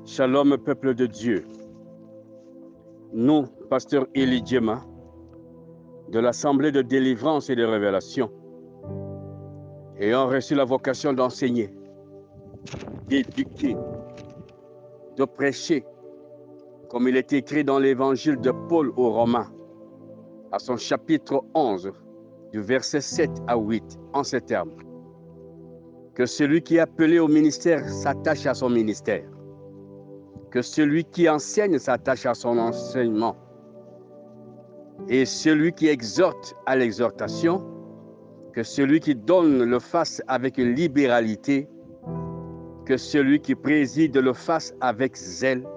Shalom, peuple de Dieu. Nous, pasteur Eli Djema, de l'Assemblée de délivrance et de révélation, ayant reçu la vocation d'enseigner, d'éduquer, de prêcher, comme il est écrit dans l'évangile de Paul aux Romains, à son chapitre 11, du verset 7 à 8, en ces termes. Que celui qui est appelé au ministère s'attache à son ministère. Que celui qui enseigne s'attache à son enseignement. Et celui qui exhorte à l'exhortation, que celui qui donne le fasse avec libéralité, que celui qui préside le fasse avec zèle,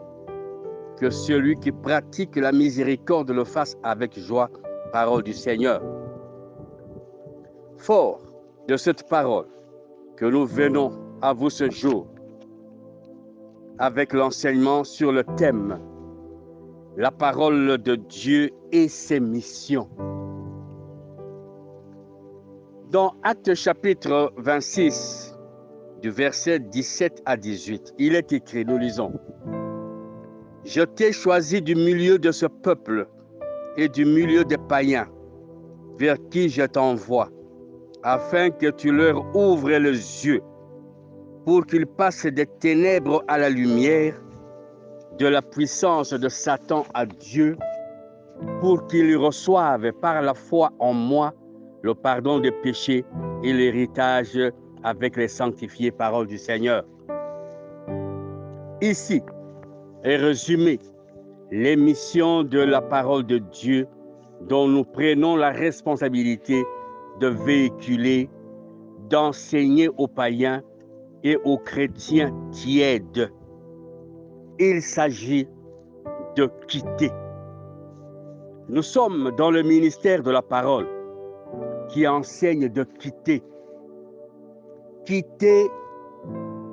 que celui qui pratique la miséricorde le fasse avec joie. Parole du Seigneur. Fort de cette parole que nous venons à vous ce jour, avec l'enseignement sur le thème « La parole de Dieu et ses missions ». Dans Actes chapitre 26, du verset 17 à 18, il est écrit, nous lisons, « Je t'ai choisi du milieu de ce peuple et du milieu des païens, vers qui je t'envoie, afin que tu leur ouvres les yeux, pour qu'ils passent des ténèbres à la lumière, de la puissance de Satan à Dieu, pour qu'ils reçoivent par la foi en moi le pardon des péchés et l'héritage avec les sanctifiés. Parole du Seigneur. Ici est résumée les missions de la parole de Dieu dont nous prenons la responsabilité de véhiculer, d'enseigner aux païens et aux chrétiens tièdes. Il s'agit de quitter. Nous sommes dans le ministère de la parole qui enseigne de quitter. Quitter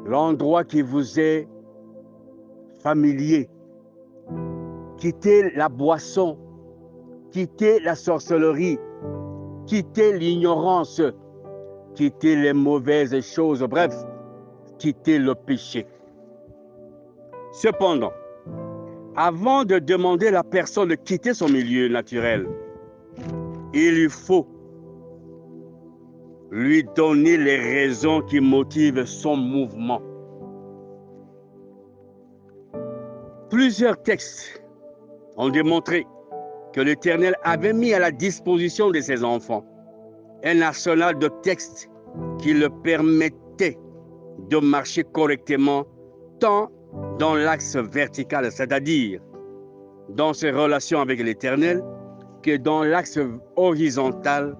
l'endroit qui vous est familier. Quitter la boisson. Quitter la sorcellerie. Quitter l'ignorance. Quitter les mauvaises choses. Bref, quitter le péché. Cependant, avant de demander à la personne de quitter son milieu naturel, il lui faut lui donner les raisons qui motivent son mouvement. Plusieurs textes ont démontré que l'Éternel avait mis à la disposition de ses enfants un arsenal de textes qui leur permettait de marcher correctement tant dans l'axe vertical, c'est-à-dire dans ses relations avec l'Éternel, que dans l'axe horizontal,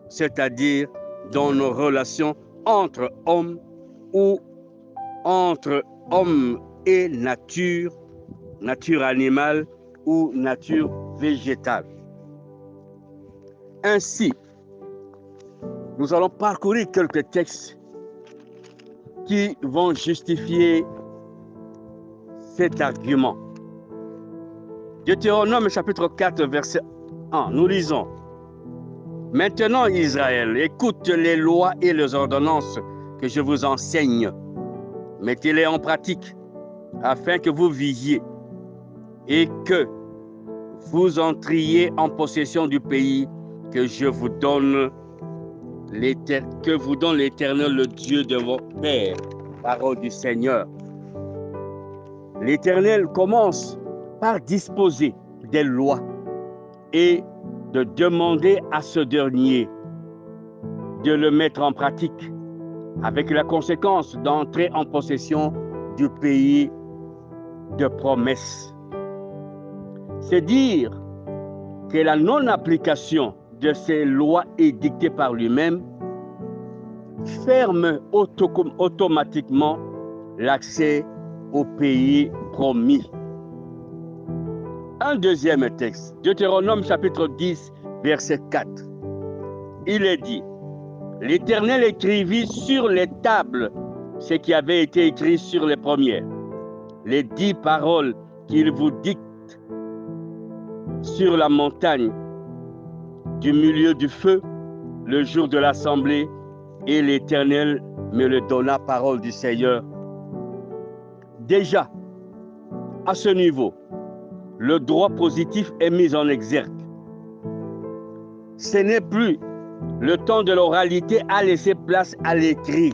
c'est-à-dire dans nos relations entre hommes ou entre hommes et nature, nature animale ou nature végétale. Ainsi, nous allons parcourir quelques textes qui vont justifier cet argument. Deutéronome chapitre 4, verset 1, nous lisons. Maintenant, Israël, écoute les lois et les ordonnances que je vous enseigne. Mettez-les en pratique afin que vous viviez et que vous entriez en possession du pays que je vous donne, que vous donne l'Éternel, le Dieu de vos pères. Parole du Seigneur. L'Éternel commence par disposer des lois et de demander à ce dernier de le mettre en pratique avec la conséquence d'entrer en possession du pays de promesse. C'est dire que la non-application de ces lois édictées par lui-même ferme automatiquement l'accès au pays promis. Un deuxième texte, Deutéronome chapitre 10, verset 4. Il est dit, l'Éternel écrivit sur les tables ce qui avait été écrit sur les premières, les 10 paroles qu'il vous dicte sur la montagne du milieu du feu, le jour de l'assemblée, et l'Éternel me le donna, parole du Seigneur. Déjà, À ce niveau, le droit positif est mis en exergue. Ce n'est plus le temps de l'oralité à laisser place à l'écrit.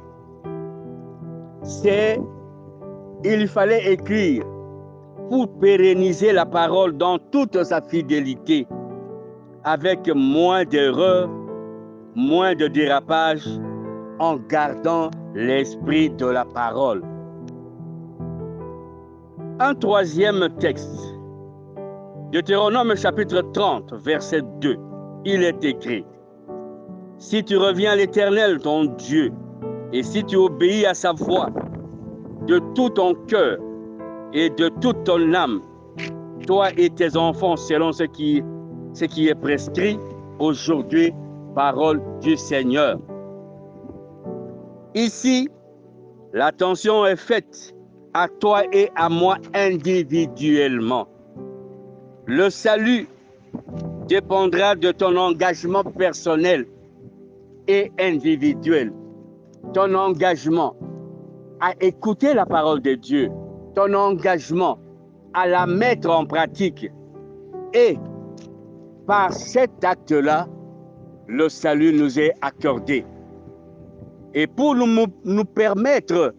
Il fallait écrire pour pérenniser la parole dans toute sa fidélité, avec moins d'erreurs, moins de dérapages, en gardant l'esprit de la parole. Un troisième texte, Deutéronome chapitre 30, verset 2, il est écrit: si tu reviens à l'Éternel ton Dieu, et si tu obéis à sa voix de tout ton cœur et de toute ton âme, toi et tes enfants, selon ce qui est prescrit aujourd'hui, parole du Seigneur. Ici, l'attention est faite à toi et à moi individuellement. Le salut dépendra de ton engagement personnel et individuel. Ton engagement à écouter la parole de Dieu, ton engagement à la mettre en pratique. Et par cet acte-là, le salut nous est accordé. Et pour nous permettre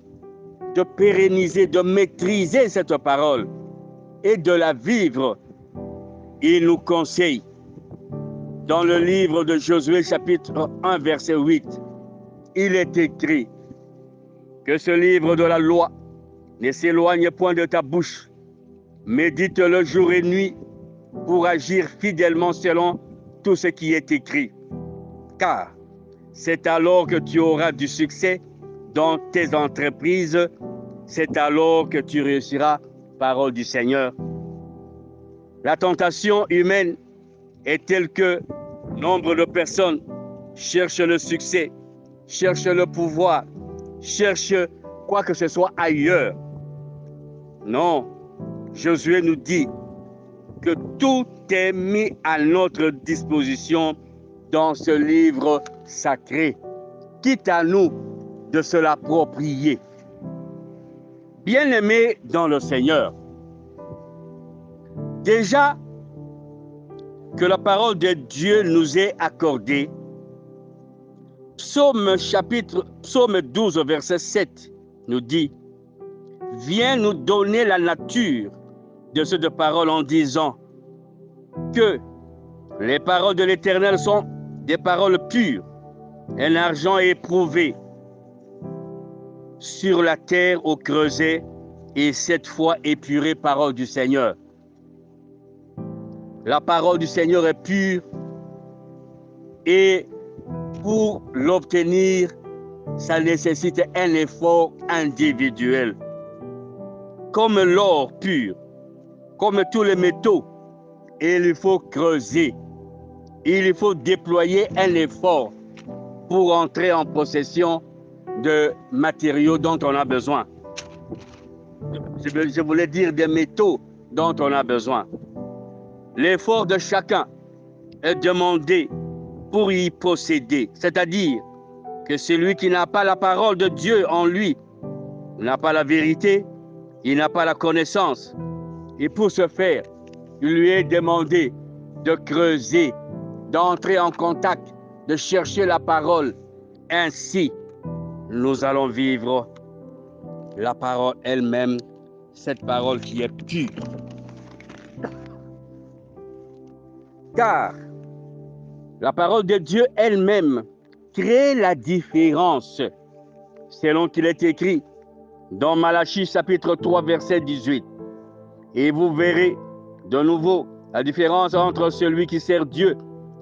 de pérenniser, de maîtriser cette parole et de la vivre, il nous conseille, dans le livre de Josué chapitre 1 verset 8, il est écrit que ce livre de la loi ne s'éloigne point de ta bouche, médite-le jour et nuit pour agir fidèlement selon tout ce qui est écrit. Car c'est alors que tu auras du succès dans tes entreprises, c'est alors que tu réussiras, parole du Seigneur. La tentation humaine est telle que nombre de personnes cherchent le succès, cherchent le pouvoir, cherchent quoi que ce soit ailleurs. Non, Josué nous dit que tout est mis à notre disposition dans ce livre sacré. Quitte à nous de se l'approprier. Bien-aimés dans le Seigneur, déjà que la parole de Dieu nous est accordée, Psaume 12, verset 7 nous dit: viens nous donner la nature de cette parole en disant que les paroles de l'Éternel sont des paroles pures, un argent éprouvé sur la terre au creuset et 7 fois épuré, parole du Seigneur. La parole du Seigneur est pure et pour l'obtenir, ça nécessite un effort individuel. Comme l'or pur, comme tous les métaux, il faut creuser. Il faut déployer un effort pour entrer en possession de matériaux dont on a besoin. Je voulais dire des métaux dont on a besoin. L'effort de chacun est demandé pour y posséder. C'est-à-dire que celui qui n'a pas la parole de Dieu en lui n'a pas la vérité, il n'a pas la connaissance. Et pour ce faire, il lui est demandé de creuser, d'entrer en contact, de chercher la parole. Ainsi, nous allons vivre la parole elle-même, cette parole qui est pure. Car la parole de Dieu elle-même crée la différence, selon qu'il est écrit dans Malachie chapitre 3 verset 18. Et vous verrez de nouveau la différence entre celui qui sert Dieu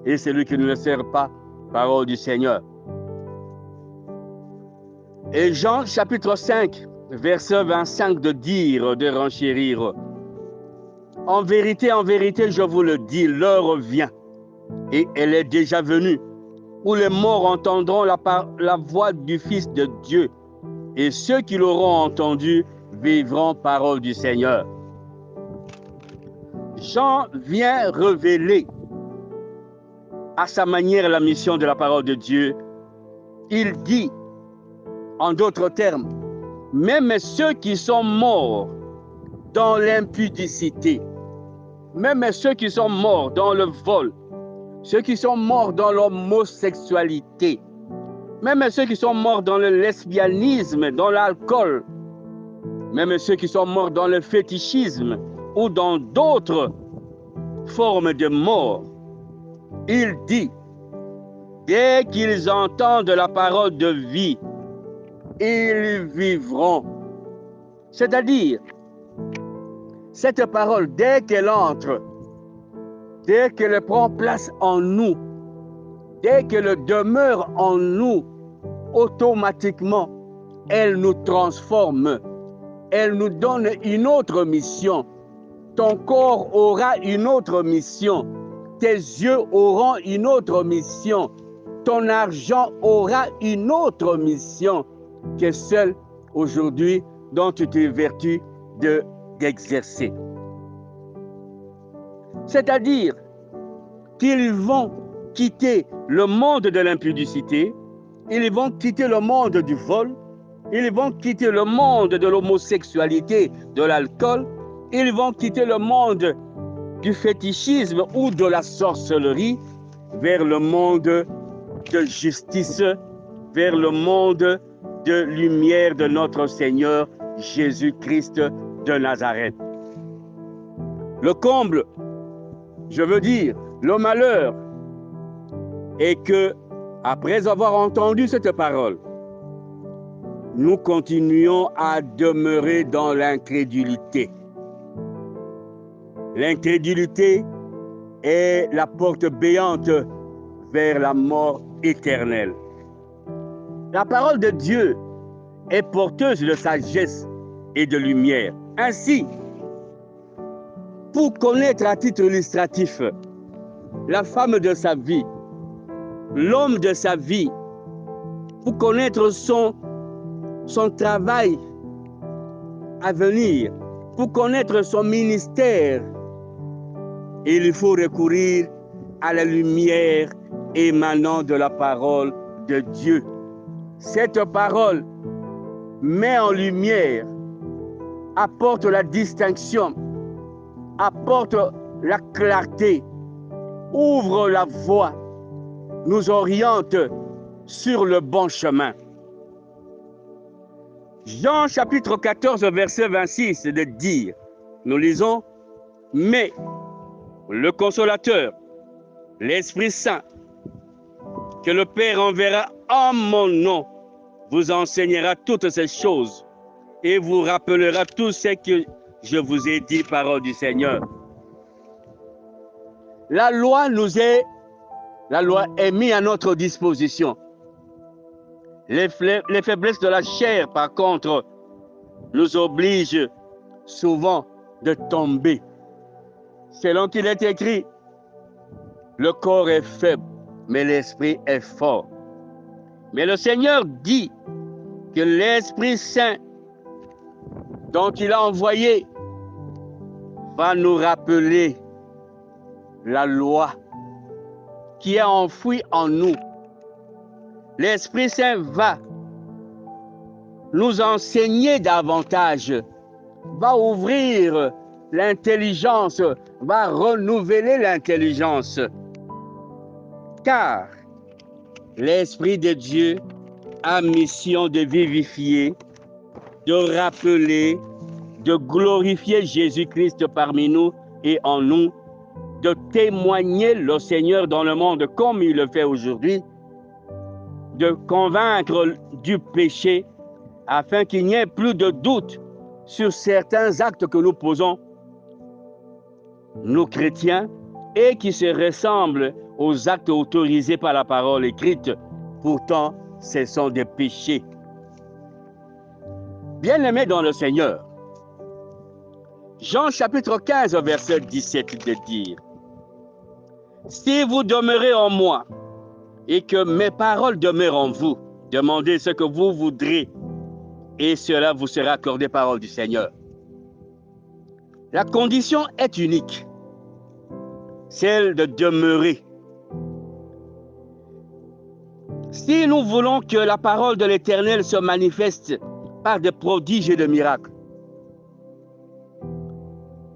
et celui qui ne le sert pas, parole du Seigneur. Et Jean chapitre 5 verset 25 de renchérir: en vérité, je vous le dis, l'heure vient, et elle est déjà venue, où les morts entendront la voix du Fils de Dieu, et ceux qui l'auront entendu vivront, parole du Seigneur. Jean vient révéler à sa manière la mission de la parole de Dieu. Il dit, en d'autres termes, même ceux qui sont morts dans l'impudicité. Même ceux qui sont morts dans le vol, ceux qui sont morts dans l'homosexualité, même ceux qui sont morts dans le lesbianisme, dans l'alcool, même ceux qui sont morts dans le fétichisme ou dans d'autres formes de mort, il dit, dès qu'ils entendent la parole de vie, ils vivront. C'est-à-dire, cette parole, dès qu'elle entre, dès qu'elle prend place en nous, dès qu'elle demeure en nous, automatiquement, elle nous transforme. Elle nous donne une autre mission. Ton corps aura une autre mission. Tes yeux auront une autre mission. Ton argent aura une autre mission que celle aujourd'hui dont tu te vertus d'exercer. C'est-à-dire qu'ils vont quitter le monde de l'impudicité, ils vont quitter le monde du vol, ils vont quitter le monde de l'homosexualité, de l'alcool, ils vont quitter le monde du fétichisme ou de la sorcellerie vers le monde de justice, vers le monde de lumière de notre Seigneur Jésus-Christ de Nazareth. Le comble, je veux dire, le malheur est que, après avoir entendu cette parole, nous continuons à demeurer dans l'incrédulité. L'incrédulité est la porte béante vers la mort éternelle. La parole de Dieu est porteuse de sagesse et de lumière. Ainsi, pour connaître à titre illustratif la femme de sa vie, l'homme de sa vie, pour connaître son travail à venir, pour connaître son ministère, il faut recourir à la lumière émanant de la parole de Dieu. Cette parole met en lumière, apporte la distinction, apporte la clarté, ouvre la voie, nous oriente sur le bon chemin. Jean chapitre 14, verset 26 de dire, nous lisons, « Mais le Consolateur, l'Esprit Saint, que le Père enverra en mon nom, vous enseignera toutes ces choses et vous rappellera tout ce que je vous ai dit, parole du Seigneur. » La loi est mise à notre disposition. Les faiblesses de la chair, par contre, nous obligent souvent de tomber. Selon qu'il est écrit, le corps est faible, mais l'esprit est fort. Mais le Seigneur dit que l'Esprit Saint, dont il a envoyé, va nous rappeler la loi qui est enfouie en nous. L'Esprit Saint va nous enseigner davantage, va ouvrir l'intelligence, va renouveler l'intelligence. Car l'Esprit de Dieu a mission de vivifier, de rappeler, de glorifier Jésus-Christ parmi nous et en nous, de témoigner le Seigneur dans le monde comme il le fait aujourd'hui, de convaincre du péché afin qu'il n'y ait plus de doute sur certains actes que nous posons, nous chrétiens, et qui se ressemblent aux actes autorisés par la parole écrite. Pourtant, ce sont des péchés. Bien-aimés dans le Seigneur, Jean chapitre 15, verset 17 de dire, « Si vous demeurez en moi et que mes paroles demeurent en vous, demandez ce que vous voudrez et cela vous sera accordé, parole du Seigneur. » La condition est unique, celle de demeurer. Si nous voulons que la parole de l'Éternel se manifeste par des prodiges et des miracles,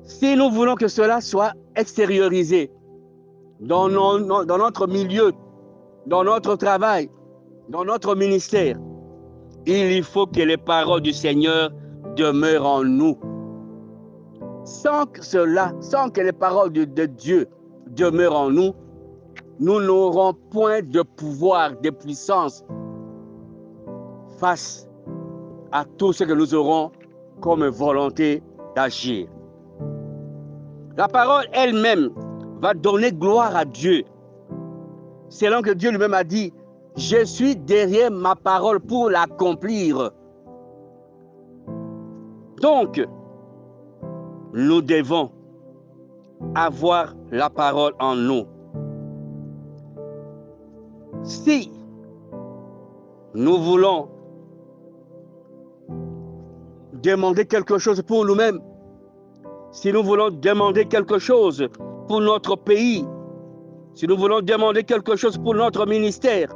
Si nous voulons que cela soit extériorisé dans notre milieu, dans notre travail, dans notre ministère, il faut que les paroles du Seigneur demeurent en nous. Sans que les paroles de Dieu demeurent en nous, nous n'aurons point de pouvoir, de puissance face à tout ce que nous aurons comme volonté d'agir. La parole elle-même va donner gloire à Dieu. Selon que Dieu lui-même a dit, je suis derrière ma parole pour l'accomplir. Donc, nous devons avoir la parole en nous. Si nous voulons demander quelque chose pour nous-mêmes, si nous voulons demander quelque chose pour notre pays, si nous voulons demander quelque chose pour notre ministère,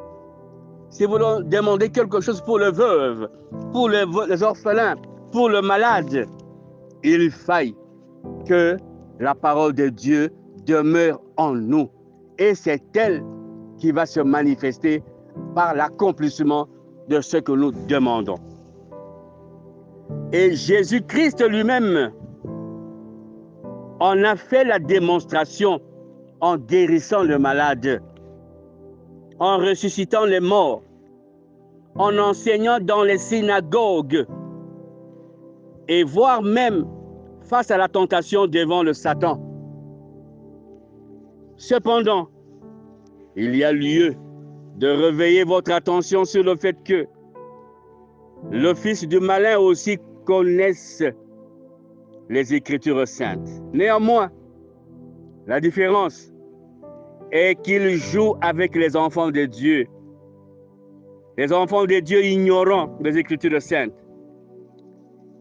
si nous voulons demander quelque chose pour les veuves, pour les orphelins, pour le malade, il faille que la parole de Dieu demeure en nous. Et c'est elle qui va se manifester par l'accomplissement de ce que nous demandons. Et Jésus-Christ lui-même en a fait la démonstration en guérissant le malade, en ressuscitant les morts, en enseignant dans les synagogues, et voire même face à la tentation devant le Satan. Cependant, il y a lieu de réveiller votre attention sur le fait que le fils du malin aussi connaisse les Écritures saintes. Néanmoins, la différence est qu'il joue avec les enfants de Dieu. Les enfants de Dieu ignorant les Écritures saintes.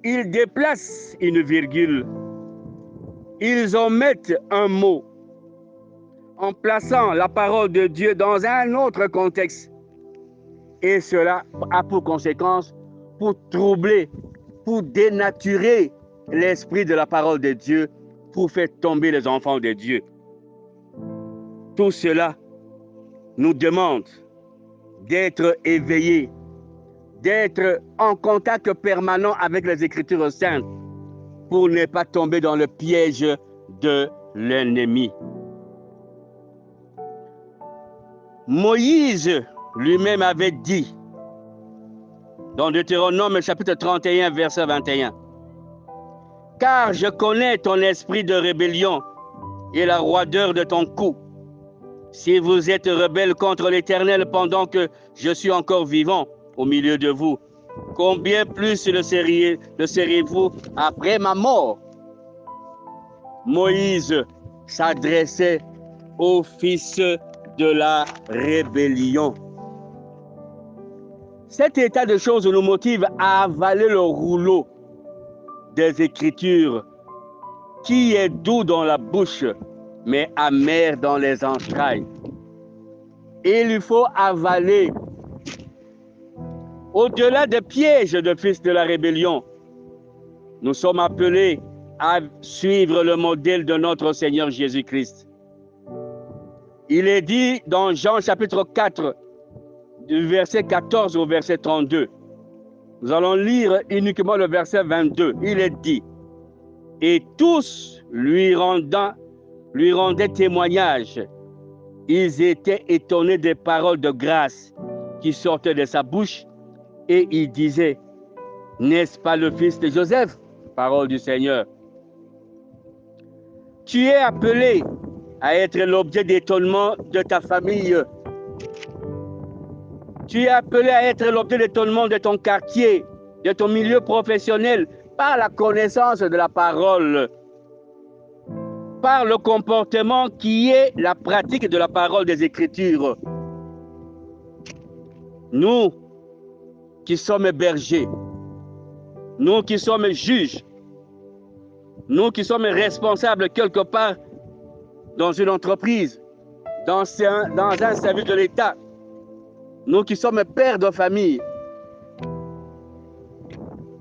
Ils déplacent une virgule. Ils omettent un mot en plaçant la parole de Dieu dans un autre contexte. Et cela a pour conséquence pour troubler, pour dénaturer l'esprit de la parole de Dieu, pour faire tomber les enfants de Dieu. Tout cela nous demande d'être éveillés, d'être en contact permanent avec les Écritures saintes pour ne pas tomber dans le piège de l'ennemi. Moïse lui-même avait dit dans Deutéronome chapitre 31, verset 21, « Car je connais ton esprit de rébellion et la roideur de ton cou. Si vous êtes rebelle contre l'Éternel pendant que je suis encore vivant au milieu de vous, combien plus le seriez-vous après ma mort? » Moïse s'adressait aux fils de la rébellion. Cet état de choses nous motive à avaler le rouleau des Écritures, qui est doux dans la bouche, mais amer dans les entrailles. Il lui faut avaler. Au-delà des pièges de fils de la rébellion, nous sommes appelés à suivre le modèle de notre Seigneur Jésus-Christ. Il est dit dans Jean chapitre 4, du verset 14 au verset 32. Nous allons lire uniquement le verset 22. Il est dit, « Et tous lui rendaient témoignage. Ils étaient étonnés des paroles de grâce qui sortaient de sa bouche, et ils disaient, « N'est-ce pas le fils de Joseph ?» Parole du Seigneur. Tu es appelé à être l'objet d'étonnement de ta famille. Tu es appelé à être l'objet d'étonnement de ton quartier, de ton milieu professionnel, par la connaissance de la parole, par le comportement qui est la pratique de la parole des Écritures. Nous qui sommes bergers, nous qui sommes juges, nous qui sommes responsables quelque part dans une entreprise, dans un service de l'État, nous qui sommes pères de famille,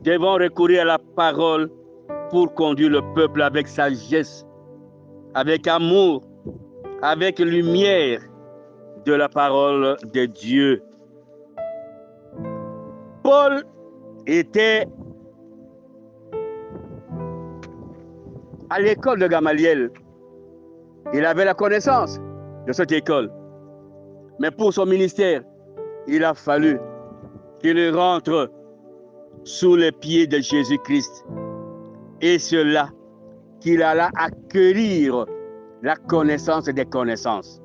devons recourir à la parole pour conduire le peuple avec sagesse, avec amour, avec lumière de la parole de Dieu. Paul était à l'école de Gamaliel. Il avait la connaissance de cette école. Mais pour son ministère, il a fallu qu'il rentre sous les pieds de Jésus-Christ. Et cela, qu'il alla acquérir la connaissance des connaissances.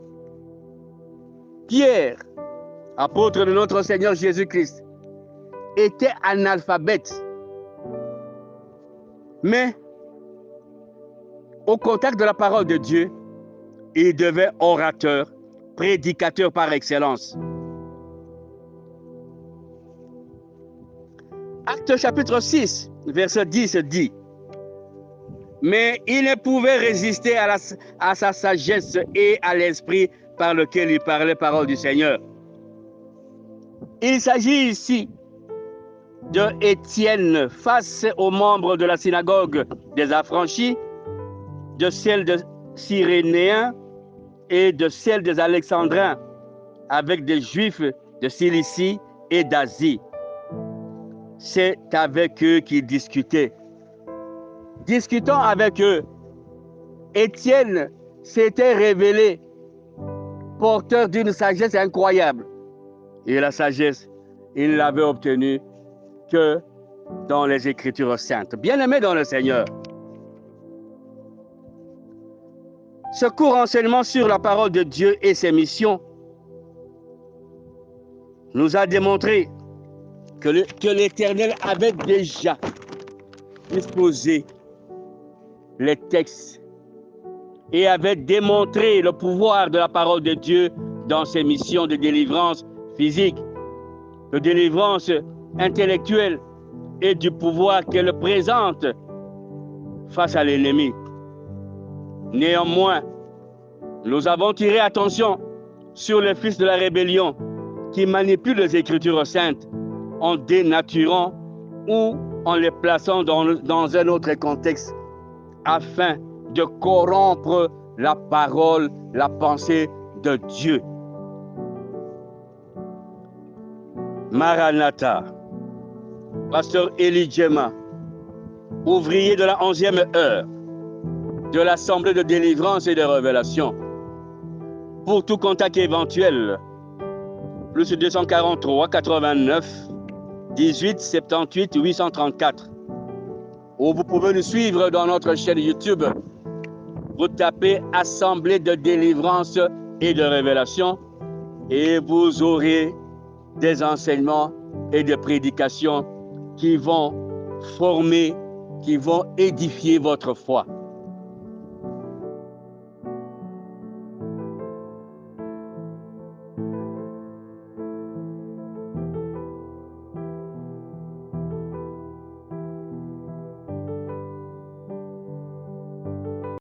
Pierre, apôtre de notre Seigneur Jésus-Christ, était analphabète. Mais au contact de la parole de Dieu, il devait orateur, prédicateur par excellence. Acte chapitre 6, verset 10 dit: mais il ne pouvait résister à sa sagesse et à l'esprit par lequel il parlait parole du Seigneur. Il s'agit ici de Étienne face aux membres de la synagogue des affranchis, de celle de Cyrénéens et de celle des Alexandrins, avec des Juifs de Cilicie et d'Asie. C'est avec eux qu'il discutait. Discutant avec eux, Étienne s'était révélé porteur d'une sagesse incroyable. Et la sagesse, il ne l'avait obtenue que dans les Écritures saintes. Bien-aimés dans le Seigneur, ce court enseignement sur la parole de Dieu et ses missions nous a démontré que l'Éternel avait déjà disposé les textes et avait démontré le pouvoir de la parole de Dieu dans ses missions de délivrance physique, de délivrance intellectuelle et du pouvoir qu'elle présente face à l'ennemi. Néanmoins, nous avons tiré attention sur les fils de la rébellion qui manipulent les Écritures saintes en dénaturant ou en les plaçant dans un autre contexte afin de corrompre la parole, la pensée de Dieu. Maranatha, pasteur Élie Djema, ouvrier de la 11e heure de l'Assemblée de délivrance et de révélation. Pour tout contact éventuel, plus 243 89 18 78 834. Ou vous pouvez nous suivre dans notre chaîne YouTube. Vous tapez Assemblée de délivrance et de révélation et vous aurez des enseignements et des prédications qui vont former, qui vont édifier votre foi.